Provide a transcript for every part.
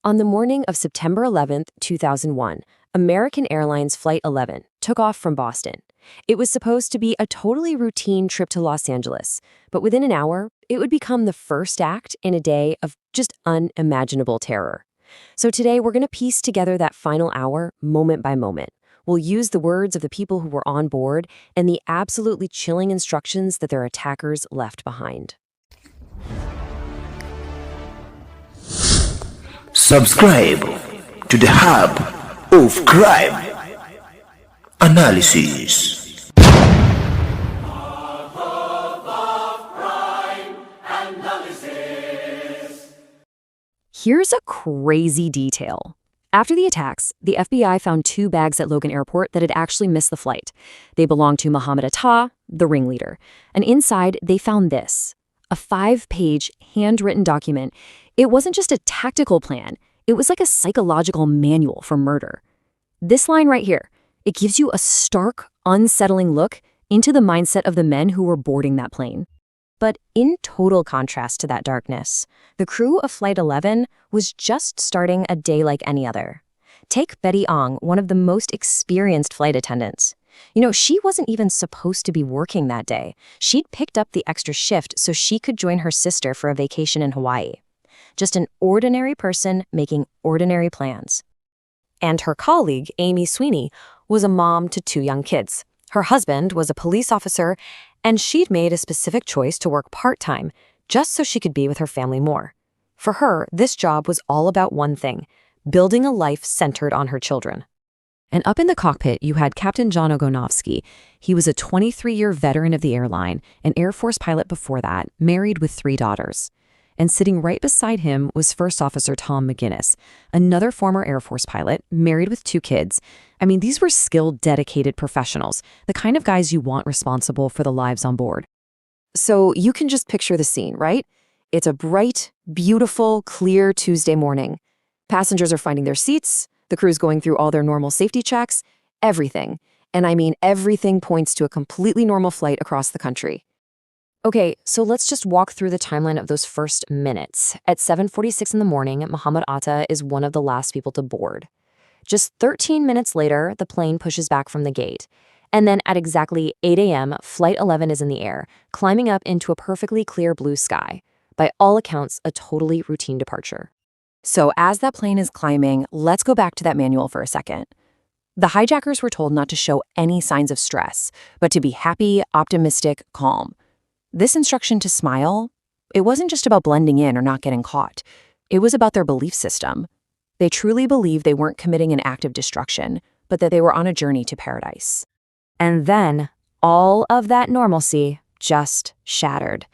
On the morning of September 11th, 2001, American Airlines Flight 11 took off from Boston. It was supposed to be a totally routine trip to Los Angeles, but within an hour, it would become the first act in a day of just unimaginable terror. So today, we're going to piece together that final hour, moment by moment. We'll use the words of the people who were on board and the absolutely chilling instructions that their attackers left behind. Subscribe to the Hub of Crime Analysis. Here's a crazy detail. After the attacks, the FBI found 2 bags at Logan Airport that had actually missed the flight. They belonged to Mohammad Atta, the ringleader. And inside, they found this, a 5-page handwritten document. It wasn't just a tactical plan. It was like a psychological manual for murder. This line right here, it gives you a stark, unsettling look into the mindset of the men who were boarding that plane. But in total contrast to that darkness, the crew of Flight 11 was just starting a day like any other. Take Betty Ong, one of the most experienced flight attendants. She wasn't even supposed to be working that day. She'd picked up the extra shift so she could join her sister for a vacation in Hawaii. Just an ordinary person making ordinary plans. And her colleague, Amy Sweeney, was a mom to 2 young kids. Her husband was a police officer, and she'd made a specific choice to work part-time, just so she could be with her family more. For her, this job was all about one thing, building a life centered on her children. And up in the cockpit, you had Captain John Ogonovsky. He was a 23-year veteran of the airline, an Air Force pilot before that, married with 3 daughters. And sitting right beside him was First Officer Tom McGinnis, another former Air Force pilot, married with 2 kids. I mean, these were skilled, dedicated professionals, the kind of guys you want responsible for the lives on board. So you can just picture the scene, right? It's a bright, beautiful, clear Tuesday morning. Passengers are finding their seats, the crew's going through all their normal safety checks, everything. And I mean, everything points to a completely normal flight across the country. Okay, so let's just walk through the timeline of those first minutes. At 7:46 in the morning, Mohammad Atta is one of the last people to board. Just 13 minutes later, the plane pushes back from the gate. And then at exactly 8 a.m., Flight 11 is in the air, climbing up into a perfectly clear blue sky. By all accounts, a totally routine departure. So as that plane is climbing, let's go back to that manual for a second. The hijackers were told not to show any signs of stress, but to be happy, optimistic, calm. This instruction to smile, it wasn't just about blending in or not getting caught. It was about their belief system. They truly believed they weren't committing an act of destruction, but that they were on a journey to paradise. And then, all of that normalcy just shattered.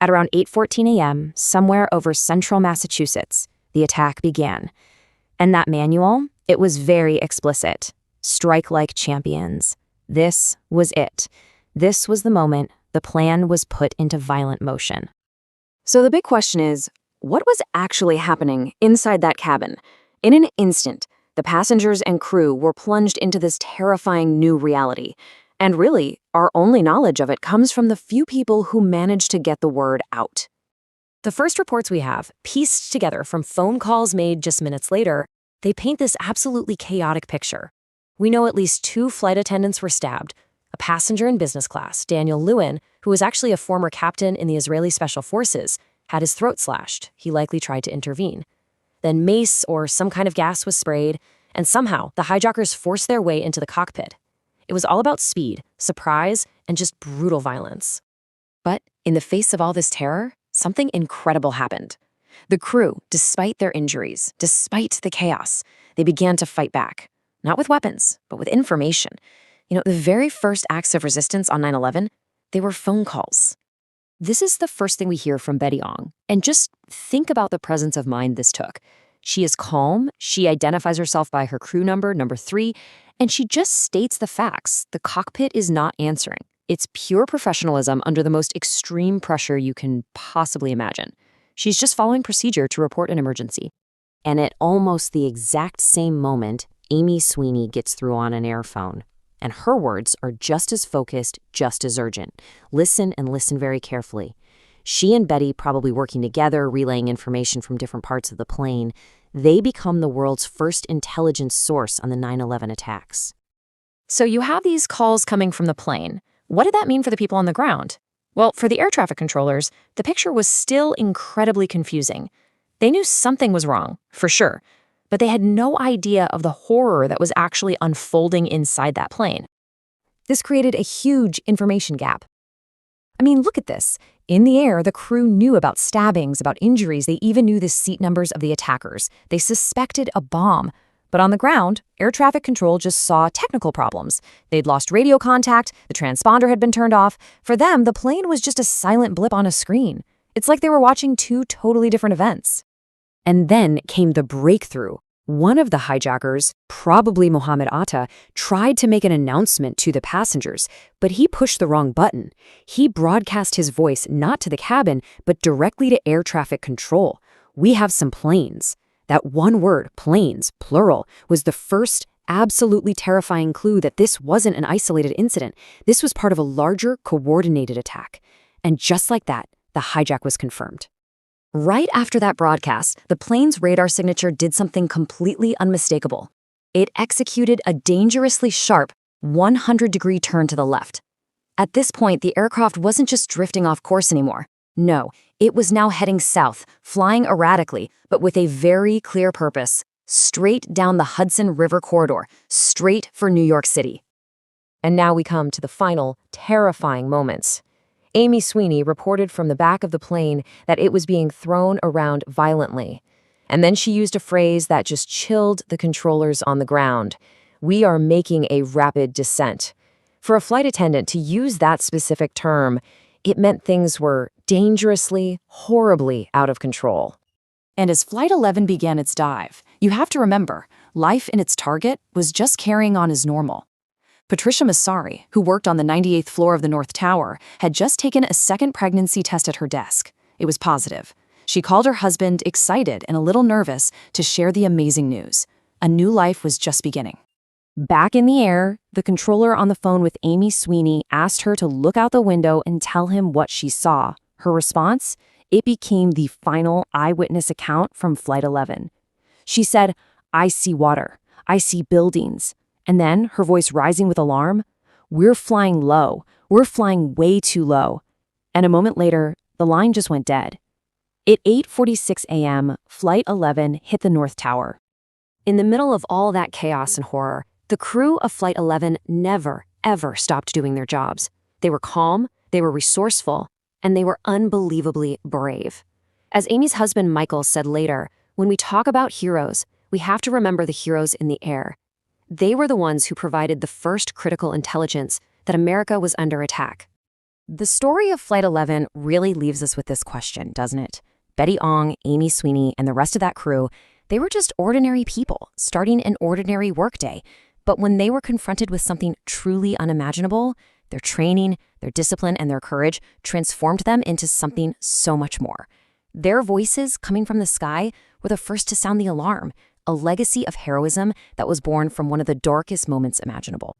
At around 8:14 a.m., somewhere over central Massachusetts, the attack began. And that manual, it was very explicit. Strike like champions. This was it. This was the moment the plan was put into violent motion. So the big question is, what was actually happening inside that cabin? In an instant, the passengers and crew were plunged into this terrifying new reality. And really, our only knowledge of it comes from the few people who managed to get the word out. The first reports we have, pieced together from phone calls made just minutes later, they paint this absolutely chaotic picture. We know at least 2 flight attendants were stabbed. A passenger in business class, Daniel Lewin, who was actually a former captain in the Israeli Special Forces, had his throat slashed. He likely tried to intervene. Then mace or some kind of gas was sprayed, and somehow the hijackers forced their way into the cockpit. It was all about speed, surprise, and just brutal violence. But in the face of all this terror, something incredible happened. The crew, despite their injuries, despite the chaos, they began to fight back. Not with weapons, but with information. The very first acts of resistance on 9/11, they were phone calls. This is the first thing we hear from Betty Ong. And just think about the presence of mind this took. She is calm, she identifies herself by her crew number 3, and she just states the facts. The cockpit is not answering. It's pure professionalism under the most extreme pressure you can possibly imagine. She's just following procedure to report an emergency. And at almost the exact same moment, Amy Sweeney gets through on an airphone. And her words are just as focused, just as urgent. Listen and listen very carefully. She and Betty, probably working together, relaying information from different parts of the plane, They become the world's first intelligence source on the 9/11 attacks. So you have these calls coming from the plane. What did that mean for the people on the ground? Well, for the air traffic controllers, the picture was still incredibly confusing. They knew something was wrong, for sure, but they had no idea of the horror that was actually unfolding inside that plane. This created a huge information gap. I mean, look at this. In the air, the crew knew about stabbings, about injuries. They even knew the seat numbers of the attackers. They suspected a bomb. But on the ground, air traffic control just saw technical problems. They'd lost radio contact, the transponder had been turned off. For them, the plane was just a silent blip on a screen. It's like they were watching two totally different events. And then came the breakthrough. One of the hijackers, probably Mohammad Atta, tried to make an announcement to the passengers, but he pushed the wrong button. He broadcast his voice not to the cabin, but directly to air traffic control. "We have some planes." That one word, planes, plural, was the first absolutely terrifying clue that this wasn't an isolated incident. This was part of a larger, coordinated attack. And just like that, the hijack was confirmed. Right after that broadcast, the plane's radar signature did something completely unmistakable. It executed a dangerously sharp 100-degree turn to the left. At this point, the aircraft wasn't just drifting off course anymore. No, it was now heading south, flying erratically, but with a very clear purpose: straight down the Hudson River corridor, straight for New York City. And now we come to the final, terrifying moments. Amy Sweeney reported from the back of the plane that it was being thrown around violently. And then she used a phrase that just chilled the controllers on the ground. "We are making a rapid descent." For a flight attendant to use that specific term, it meant things were dangerously, horribly out of control. And as Flight 11 began its dive, you have to remember, life in its target was just carrying on as normal. Patricia Massari, who worked on the 98th floor of the North Tower, had just taken a second pregnancy test at her desk. It was positive. She called her husband, excited and a little nervous, to share the amazing news. A new life was just beginning. Back in the air, the controller on the phone with Amy Sweeney asked her to look out the window and tell him what she saw. Her response? It became the final eyewitness account from Flight 11. She said, "I see water. I see buildings." And then, her voice rising with alarm, "We're flying low. We're flying way too low." And a moment later, the line just went dead. At 8:46 a.m., Flight 11 hit the North Tower. In the middle of all that chaos and horror, the crew of Flight 11 never, ever stopped doing their jobs. They were calm, they were resourceful, and they were unbelievably brave. As Amy's husband Michael said later, when we talk about heroes, we have to remember the heroes in the air. They were the ones who provided the first critical intelligence that America was under attack. The story of Flight 11 really leaves us with this question, doesn't it? Betty Ong, Amy Sweeney, and the rest of that crew, they were just ordinary people, starting an ordinary workday. But when they were confronted with something truly unimaginable, their training, their discipline, and their courage transformed them into something so much more. Their voices coming from the sky were the first to sound the alarm, a legacy of heroism that was born from one of the darkest moments imaginable.